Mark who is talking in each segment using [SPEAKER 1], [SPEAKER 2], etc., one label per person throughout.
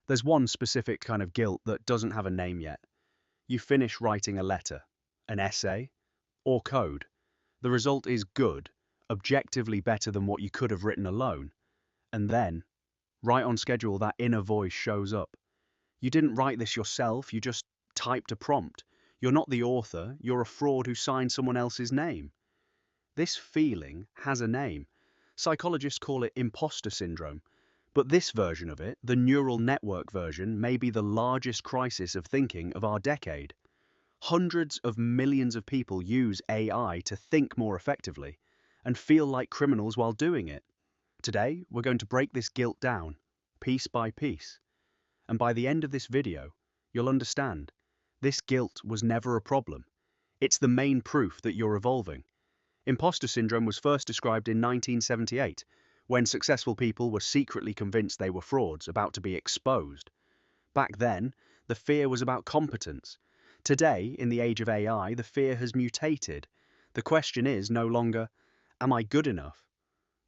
[SPEAKER 1] There's one specific kind of guilt that doesn't have a name yet. You finish writing a letter, an essay, or code. The result is good, objectively better than what you could have written alone. And then, right on schedule, that inner voice shows up. You didn't write this yourself, you just typed a prompt. You're not the author, you're a fraud who signed someone else's name. This feeling has a name. Psychologists call it impostor syndrome. But this version of it, the neural network version, may be the largest crisis of thinking of our decade. Hundreds of millions of people use AI to think more effectively and feel like criminals while doing it. Today, we're going to break this guilt down, piece by piece. And by the end of this video, you'll understand this guilt was never a problem. It's the main proof that you're evolving. Imposter syndrome was first described in 1978, when successful people were secretly convinced they were frauds about to be exposed. Back then, the fear was about competence. Today, in the age of AI, the fear has mutated. The question is no longer, am I good enough?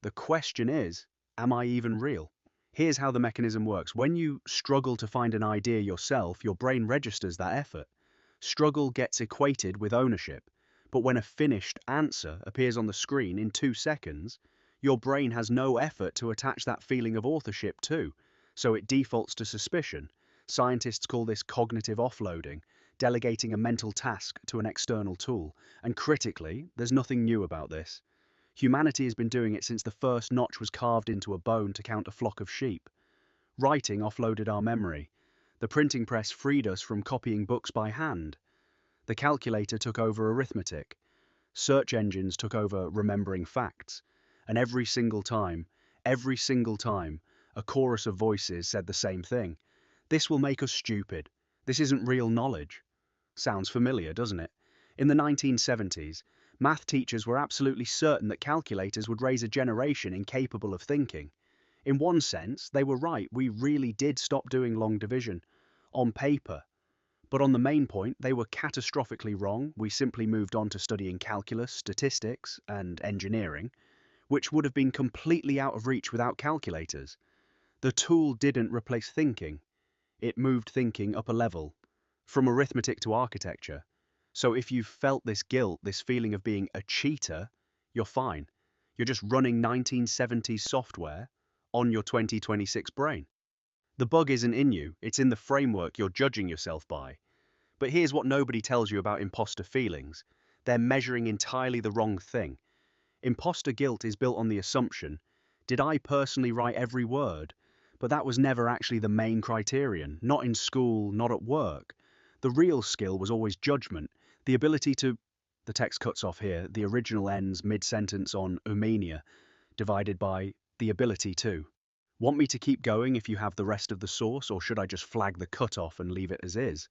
[SPEAKER 1] The question is, am I even real? Here's how the mechanism works. When you struggle to find an idea yourself, your brain registers that effort. Struggle gets equated with ownership. But when a finished answer appears on the screen in 2 seconds, your brain has no effort to attach that feeling of authorship to, so it defaults to suspicion. Scientists call this cognitive offloading, delegating a mental task to an external tool. And critically, there's nothing new about this. Humanity has been doing it since the first notch was carved into a bone to count a flock of sheep. Writing offloaded our memory. The printing press freed us from copying books by hand. The calculator took over arithmetic. Search engines took over remembering facts. And every single time, a chorus of voices said the same thing. This will make us stupid. This isn't real knowledge. Sounds familiar, doesn't it? In the 1970s, math teachers were absolutely certain that calculators would raise a generation incapable of thinking. In one sense, they were right. We really did stop doing long division. On paper. But on the main point, they were catastrophically wrong. We simply moved on to studying calculus, statistics, and engineering, which would have been completely out of reach without calculators. The tool didn't replace thinking. It moved thinking up a level, from arithmetic to architecture. So if you've felt this guilt, this feeling of being a cheater, you're fine. You're just running 1970s software on your 2026 brain. The bug isn't in you, it's in the framework you're judging yourself by. But here's what nobody tells you about imposter feelings. They're measuring entirely the wrong thing. Imposter guilt is built on the assumption, did I personally write every word? But that was never actually the main criterion, not in school, not at work. The real skill was always judgment, the ability to... The text cuts off here, the original ends mid-sentence on umenia, divided by the ability to. Want me to keep going if you have the rest of the source, or should I just flag the cutoff and leave it as is?